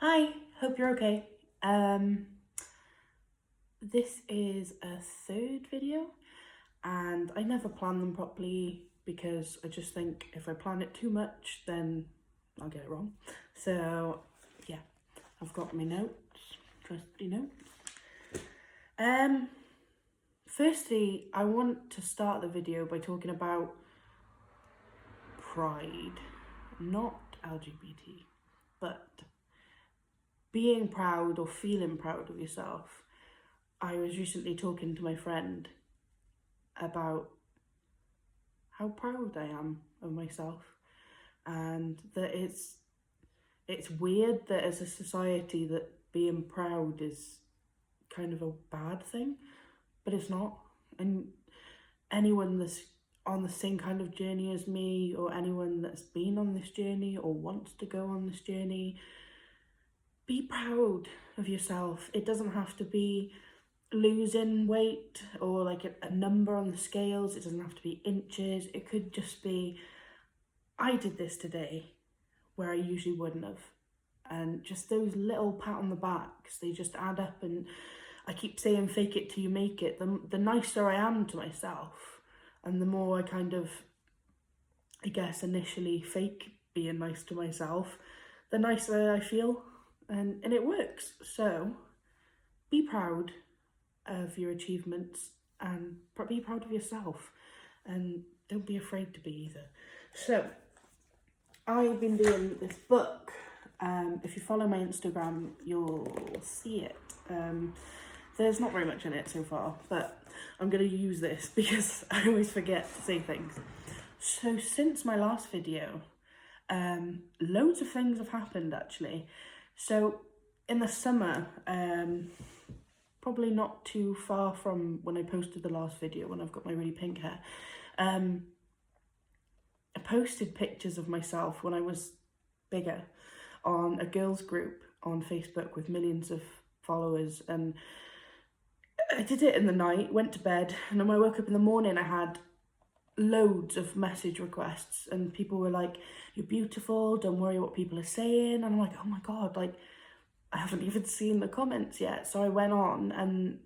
Hi, hope you're okay. This is a third video and I never plan them properly because I just think if I plan it too much then I'll get it wrong. So yeah, I've got my notes, trusty notes. Firstly, I want to start the video by talking about pride, not LGBT, but being proud or feeling proud of yourself. I was recently talking to my friend about how proud I am of myself, and that it's weird that as a society that being proud is kind of a bad thing, but it's not. And anyone that's on the same kind of journey as me, or anyone that's been on this journey or wants to go on this journey, be proud of yourself. It doesn't have to be losing weight or like a number on the scales. It doesn't have to be inches. It could just be, I did this today where I usually wouldn't have. And just those little pat on the backs, they just add up. And I keep saying fake it till you make it. The nicer I am to myself, and the more I kind of, I guess, initially fake being nice to myself, the nicer I feel. And it works. So be proud of your achievements and be proud of yourself, and don't be afraid to be either. So I've been doing this book. If you follow my Instagram, you'll see it. There's not very much in it so far, but I'm going to use this because I always forget to say things. So since my last video, loads of things have happened actually. So in the summer, probably not too far from when I posted the last video, when I've got my really pink hair, I posted pictures of myself when I was bigger on a girls group on Facebook with millions of followers, and I did it in the night, went to bed, and when I woke up in the morning I had loads of message requests, and people were like, "You're beautiful, don't worry what people are saying," and I'm like, oh my god, like I haven't even seen the comments yet. So I went on and,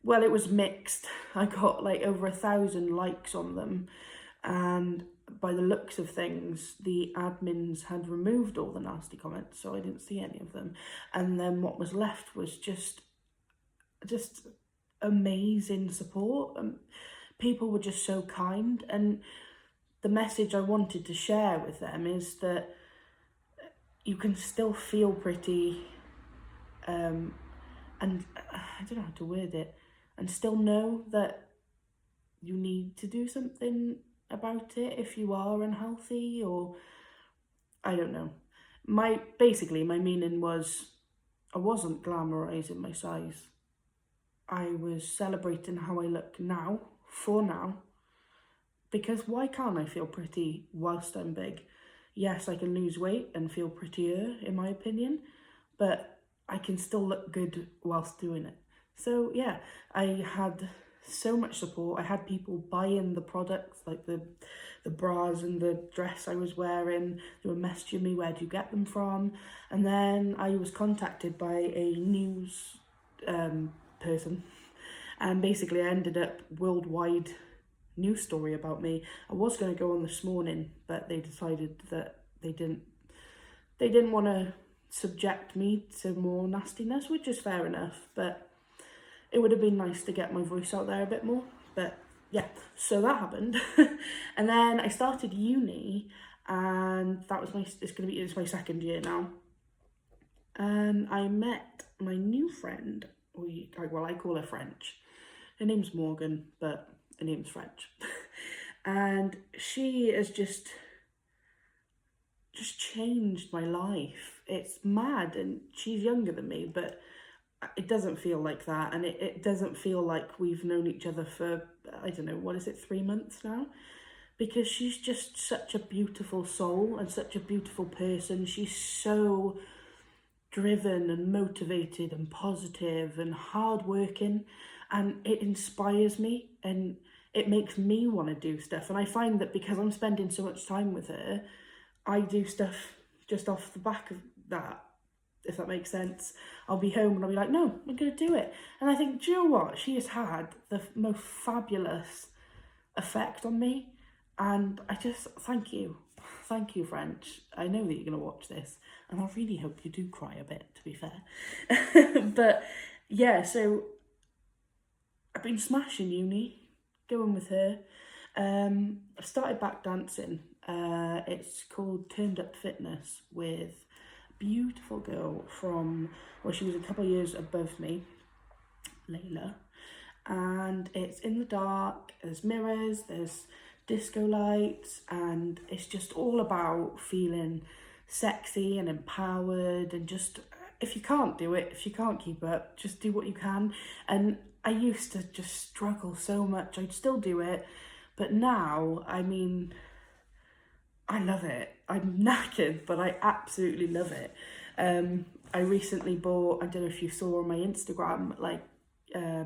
well, it was mixed. I got like over 1,000 likes on them, and by the looks of things, the admins had removed all the nasty comments, so I didn't see any of them. And then what was left was just amazing support. People were just so kind, and the message I wanted to share with them is that you can still feel pretty, and I don't know how to word it, and still know that you need to do something about it if you are unhealthy, or I don't know. Basically my meaning was, I wasn't glamorizing my size. I was celebrating how I look now, for now, because why can't I feel pretty whilst I'm big? Yes, I can lose weight and feel prettier, in my opinion, but I can still look good whilst doing it. So yeah, I had so much support. I had people buying the products, like the bras and the dress I was wearing. They were messaging me, where do you get them from? And then I was contacted by a news person, and basically I ended up worldwide news story about me. I was going to go on this morning, but they decided that they didn't want to subject me to more nastiness, which is fair enough, but it would have been nice to get my voice out there a bit more. But yeah, so that happened. And then I started uni, and that was it's my second year now. And I met my new friend. I call her French. Her name's Morgan, but her name's French. And she has just changed my life. It's mad, and she's younger than me, but it doesn't feel like that, and it doesn't feel like we've known each other for, I don't know, what is it, 3 months now? Because she's just such a beautiful soul and such a beautiful person. She's so driven and motivated and positive and hardworking, and it inspires me, and it makes me want to do stuff. And I find that because I'm spending so much time with her, I do stuff just off the back of that. if that makes sense. I'll be home and I'll be like, no, I'm going to do it. And I think, do you know what? She has had the most fabulous effect on me. And I just, thank you. Thank you, French. I know that you're going to watch this. And I really hope you do cry a bit, to be fair. But yeah, so I've been smashing uni, going with her. I've started back dancing. It's called Turned Up Fitness with a beautiful girl from, well, she was a couple of years above me, Layla. And it's in the dark, there's mirrors, there's disco lights, and it's just all about feeling sexy and empowered, and just, if you can't do it, if you can't keep up, just do what you can. And I used to just struggle so much. I'd still do it, but now, I mean, I love it. I'm knackered, but I absolutely love it. I recently bought, I don't know if you saw on my Instagram, like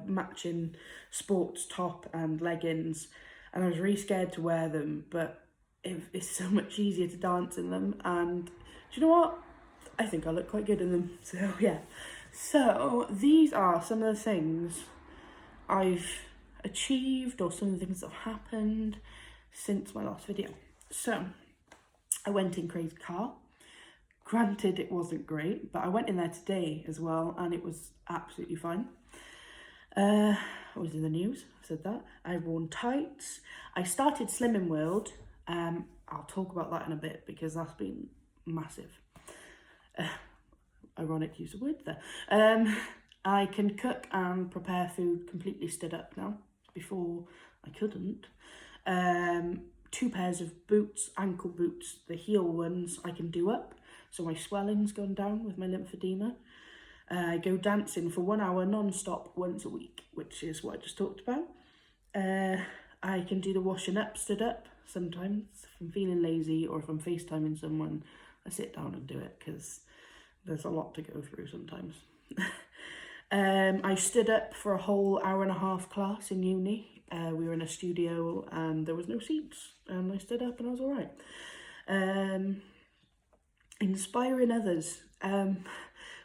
matching sports top and leggings, and I was really scared to wear them, but it's so much easier to dance in them. And do you know what? I think I look quite good in them. So yeah. So these are some of the things I've achieved, or some of the things that have happened since my last video. So I went in Craig's car. Granted, it wasn't great, but I went in there today as well, and it was absolutely fine. I was in the news, I said that. I've worn tights. I started Slimming World. I'll talk about that in a bit, because that's been massive. Ironic use of words there. I can cook and prepare food completely stood up now. Before I couldn't. 2 pairs of boots, ankle boots, the heel ones I can do up, so my swelling's gone down with my lymphedema. I go dancing for 1 hour non-stop once a week, which is what I just talked about. I can do the washing up stood up sometimes if I'm feeling lazy, or if I'm FaceTiming someone, I sit down and do it, because there's a lot to go through sometimes. I stood up for a whole 1.5 hour class in uni. We were in a studio and there was no seats, and I stood up and I was all right. Inspiring others.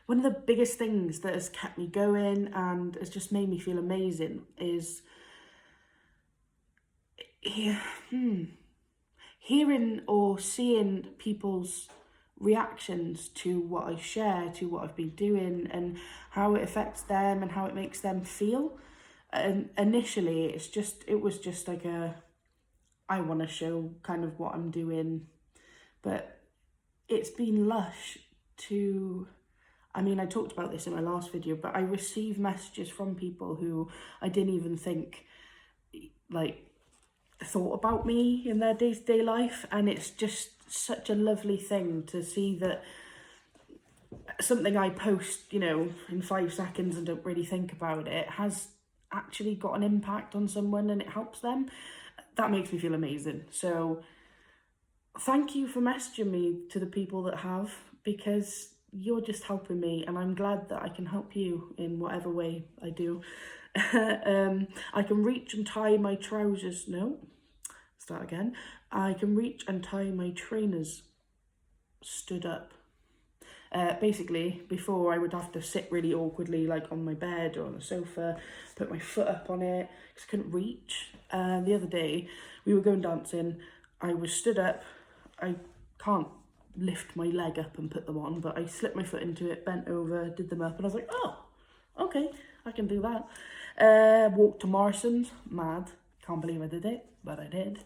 One of the biggest things that has kept me going and has just made me feel amazing is hearing or seeing people's reactions to what I share, to what I've been doing, and how it affects them and how it makes them feel. And initially it was just like I want to show kind of what I'm doing, but it's been lush to, I mean, I talked about this in my last video, but I receive messages from people who I didn't even think like thought about me in their day-to-day life, and it's just such a lovely thing to see that something I post, you know, in 5 seconds and don't really think about it, has actually got an impact on someone and it helps them. That makes me feel amazing. So thank you for messaging me, to the people that have, because you're just helping me, and I'm glad that I can help you in whatever way I do. I can reach and tie my trousers. No, start again. I can reach and tie my trainers stood up. Basically, before I would have to sit really awkwardly, like on my bed or on the sofa, put my foot up on it, because I couldn't reach. The other day, we were going dancing, I was stood up, I can't lift my leg up and put them on, but I slipped my foot into it, bent over, did them up, and I was like, oh, okay, I can do that. Walked to Morrison's, mad, can't believe I did it, but I did.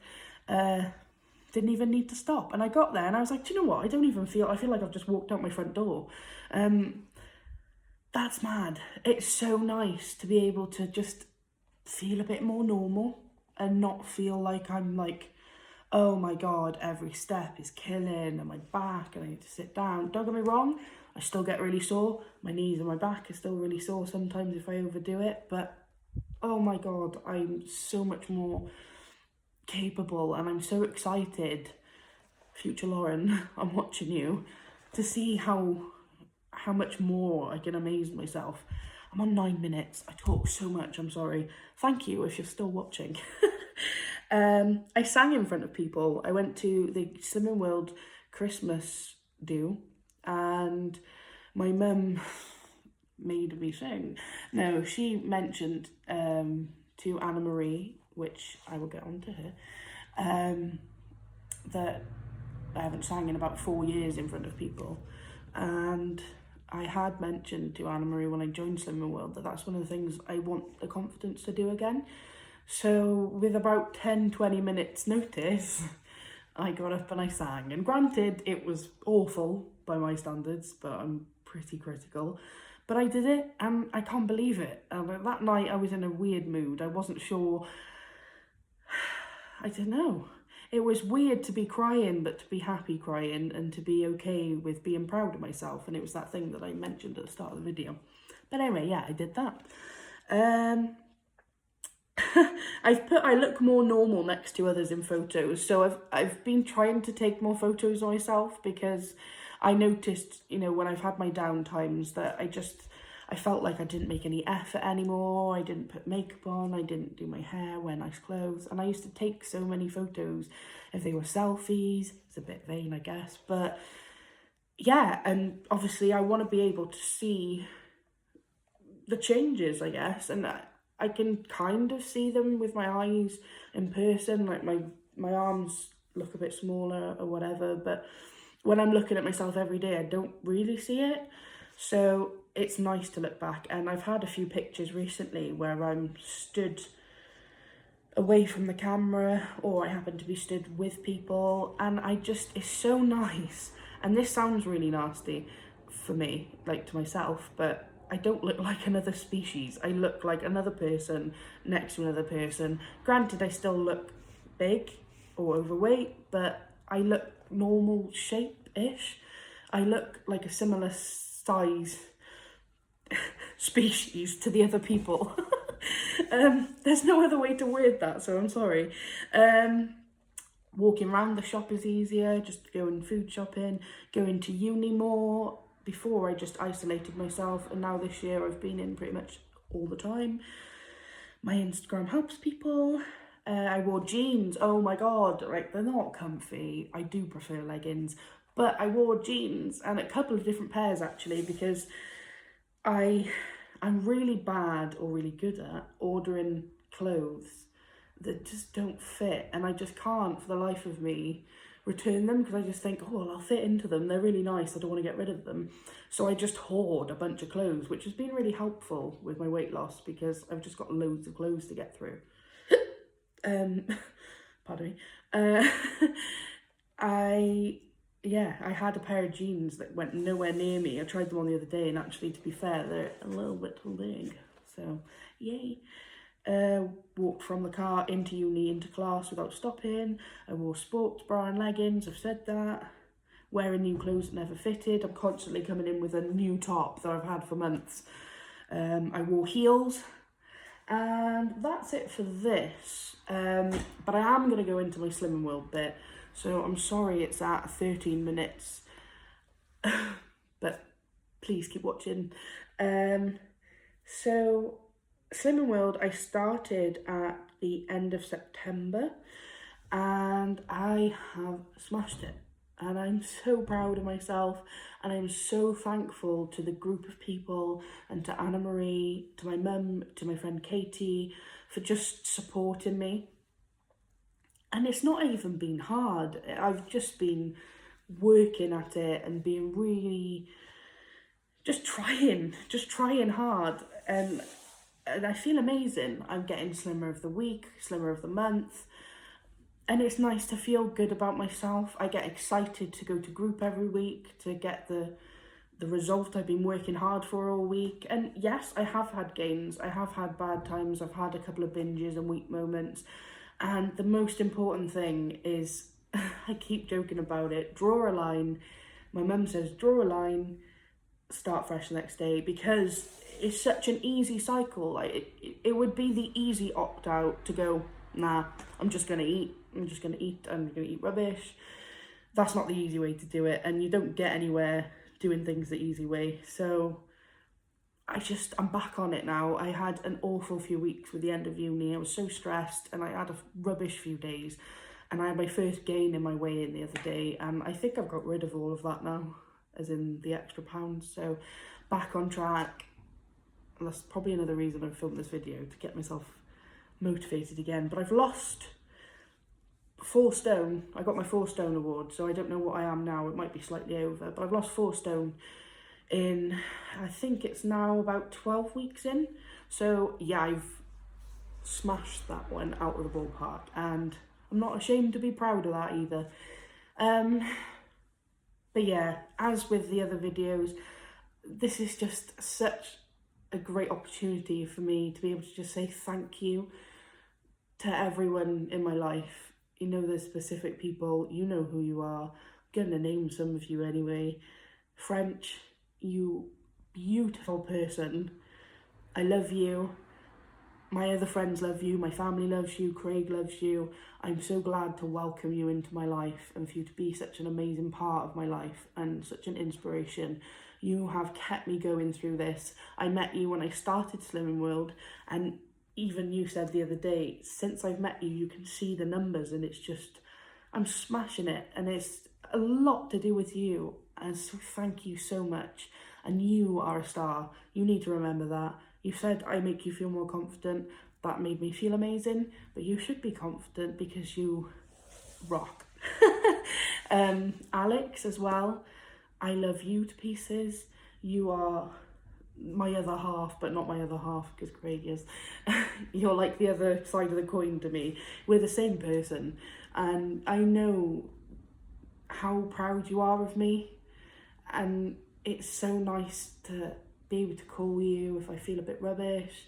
Didn't even need to stop, and I got there and I was like, do you know what, I feel like I've just walked out my front door. That's mad. It's so nice to be able to just feel a bit more normal and not feel like I'm like, oh my god, every step is killing and my back and I need to sit down. Don't get me wrong, I still get really sore. My knees and my back are still really sore sometimes if I overdo it, but oh my god, I'm so much more capable, and I'm so excited, future Lauren, I'm watching you, to see how much more I can amaze myself. I'm on 9 minutes, I talk so much, I'm sorry. Thank you if you're still watching. I sang in front of people. I went to the Slimming World Christmas do, and my mum made me sing. No, she mentioned to Anna Marie, which I will get on to her, that I haven't sang in about 4 years in front of people. And I had mentioned to Anna Marie when I joined Slimming World that that's one of the things I want the confidence to do again. So with about 10-20 minutes notice, I got up and I sang. And granted, it was awful by my standards, but I'm pretty critical. But I did it, and I can't believe it. That night I was in a weird mood. I wasn't sure, I don't know. It was weird to be crying, but to be happy crying and to be okay with being proud of myself. And it was that thing that I mentioned at the start of the video. But anyway, yeah, I did that. I look more normal next to others in photos. So I've been trying to take more photos of myself because I noticed, you know, when I've had my down times that I felt like I didn't make any effort anymore. I didn't put makeup on, I didn't do my hair, wear nice clothes. And I used to take so many photos if they were selfies. It's a bit vain, I guess. But yeah, and obviously I want to be able to see the changes, I guess. And I can kind of see them with my eyes in person. Like my arms look a bit smaller or whatever. But when I'm looking at myself every day, I don't really see it. So it's nice to look back. And I've had a few pictures recently where I'm stood away from the camera, or I happen to be stood with people, and it's so nice. And this sounds really nasty for me, like to myself, but I don't look like another species. I look like another person next to another person. Granted, I still look big or overweight, but I look normal shape-ish. I look like a similar size species to the other people. There's no other way to word that, so I'm sorry. Walking around the shop is easier, just going food shopping, going to uni more. Before I just isolated myself, and now this year I've been in pretty much all the time. My Instagram helps people. I wore jeans, oh my god, like they're not comfy. I do prefer leggings, but I wore jeans, and a couple of different pairs actually, because I'm really bad or really good at ordering clothes that just don't fit, and I just can't for the life of me return them because I just think, oh, well, I'll fit into them. They're really nice. I don't want to get rid of them. So I just hoard a bunch of clothes, which has been really helpful with my weight loss because I've just got loads of clothes to get through. Pardon me. I had a pair of jeans that went nowhere near me. I tried them on the other day, and actually, to be fair, they're a little bit too big. So, yay. Walked from the car into uni, into class without stopping. I wore sports bra and leggings, I've said that. Wearing new clothes that never fitted. I'm constantly coming in with a new top that I've had for months. I wore heels. And that's it for this. But I am going to go into my Slimming World bit. So I'm sorry it's at 13 minutes. But please keep watching. So Slimming World, I started at the end of September, and I have smashed it. And I'm so proud of myself, and I'm so thankful to the group of people and to Anna Marie, to my mum, to my friend Katie, for just supporting me. And it's not even been hard. I've just been working at it and being really just trying hard. And I feel amazing. I'm getting slimmer of the week, slimmer of the month. And it's nice to feel good about myself. I get excited to go to group every week to get the result I've been working hard for all week. And yes, I have had gains. I have had bad times. I've had a couple of binges and weak moments. And the most important thing is, I keep joking about it, draw a line. My mum says, draw a line, start fresh the next day, because it's such an easy cycle. Like it would be the easy opt-out to go, nah, I'm just going to eat, I'm going to eat rubbish. That's not the easy way to do it, and you don't get anywhere doing things the easy way. So I'm back on it now. I had an awful few weeks with the end of uni. I was so stressed, and I had a rubbish few days, and I had my first gain in my weigh-in the other day, and I think I've got rid of all of that now. as in the extra pounds. So back on track. That's probably another reason I've filmed this video, to get myself motivated again. But I've lost 4 stone. I got my 4 stone award, so I don't know what I am now. It might be slightly over, but I've lost 4 stone in, I think it's now about 12 weeks in. So yeah, I've smashed that one out of the ballpark, and I'm not ashamed to be proud of that either. But yeah, as with the other videos, this is just such a great opportunity for me to be able to just say thank you to everyone in my life. You know, there's specific people, you know who you are. I'm gonna name some of you anyway. French, you beautiful person. I love you. My other friends love you. My family loves you. Craig loves you. I'm so glad to welcome you into my life and for you to be such an amazing part of my life and such an inspiration. You have kept me going through this. I met you when I started Slimming World, and even you said the other day, since I've met you, you can see the numbers, and it's just, I'm smashing it, and it's a lot to do with you. And so thank you so much. And you are a star. You need to remember that. You said I make you feel more confident. That made me feel amazing, but you should be confident because you rock. Alex as well, I love you to pieces. You are my other half, but not my other half because Craig is. You're like the other side of the coin to me. We're the same person, and I know how proud you are of me, and it's so nice to be able to call you if I feel a bit rubbish.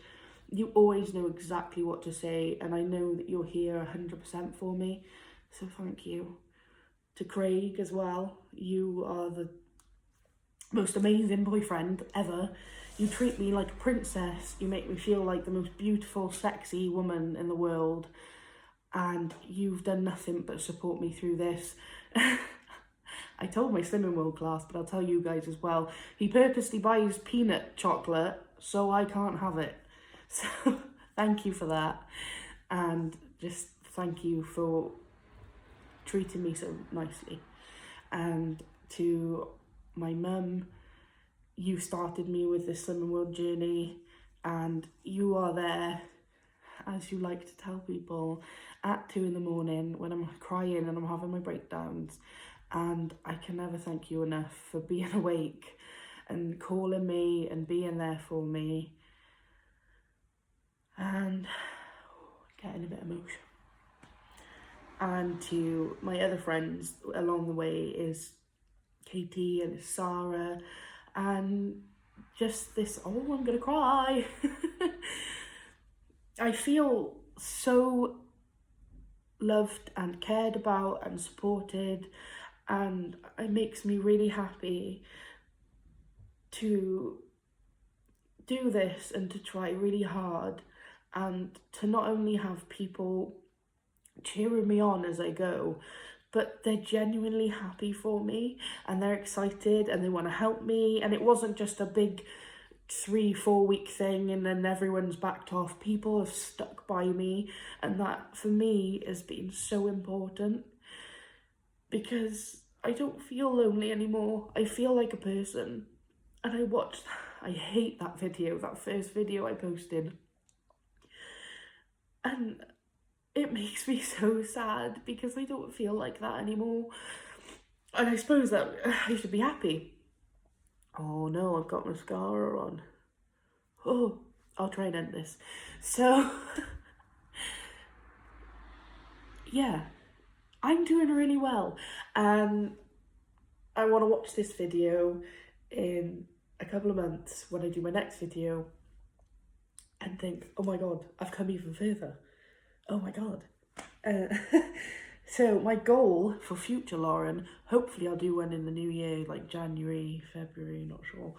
You always know exactly what to say, and I know that you're here 100% for me, so thank you. To Craig as well, you are the most amazing boyfriend ever. You treat me like a princess. You make me feel like the most beautiful, sexy woman in the world, and you've done nothing but support me through this. I told my Slimming World class, but I'll tell you guys as well. He purposely buys peanut chocolate so I can't have it. So thank you for that. And just thank you for treating me so nicely. And to my mum, you started me with this Slimming World journey, and you are there, as you like to tell people, at 2 in the morning when I'm crying and I'm having my breakdowns. And I can never thank you enough for being awake and calling me and being there for me. And getting a bit emotional. And to my other friends along the way is Katie and Sarah, and just this, oh, I'm gonna cry. I feel so loved and cared about and supported, and it makes me really happy to do this and to try really hard, and to not only have people cheering me on as I go, but they're genuinely happy for me, and they're excited and they want to help me. And it wasn't just a big 3-4 week thing and then everyone's backed off. People have stuck by me, and that for me has been so important, because I don't feel lonely anymore. I feel like a person. And I hate that video, that first video I posted, and it makes me so sad because I don't feel like that anymore. And I suppose that I should be happy. Oh no, I've got mascara on. Oh, I'll try and end this. So, yeah, I'm doing really well. And I want to watch this video in a couple of months when I do my next video and think, oh my God, I've come even further. Oh my God. So my goal for future Lauren, hopefully I'll do one in the new year, like January, February, not sure,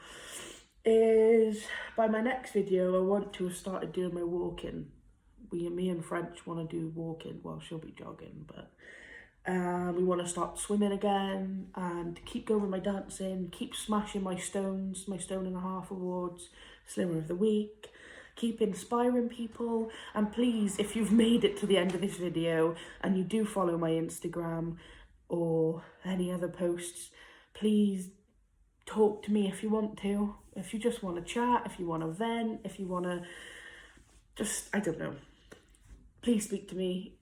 is by my next video I want to have started doing my walking. Me and French want to do walking. Well, she'll be jogging, but we want to start swimming again and keep going with my dancing, keep smashing my stone and a half awards, Slimmer of the Week, keep inspiring people. And please, if you've made it to the end of this video and you do follow my Instagram or any other posts, please talk to me if you want to. If you just want to chat, if you want to vent, if you want to just, I don't know, please speak to me.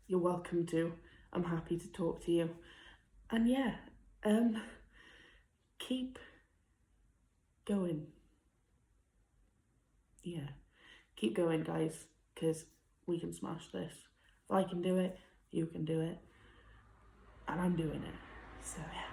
You're welcome to. I'm happy to talk to you. And yeah, keep going. Yeah, keep going, guys, because we can smash this. If I can do it, you can do it. And I'm doing it. So yeah.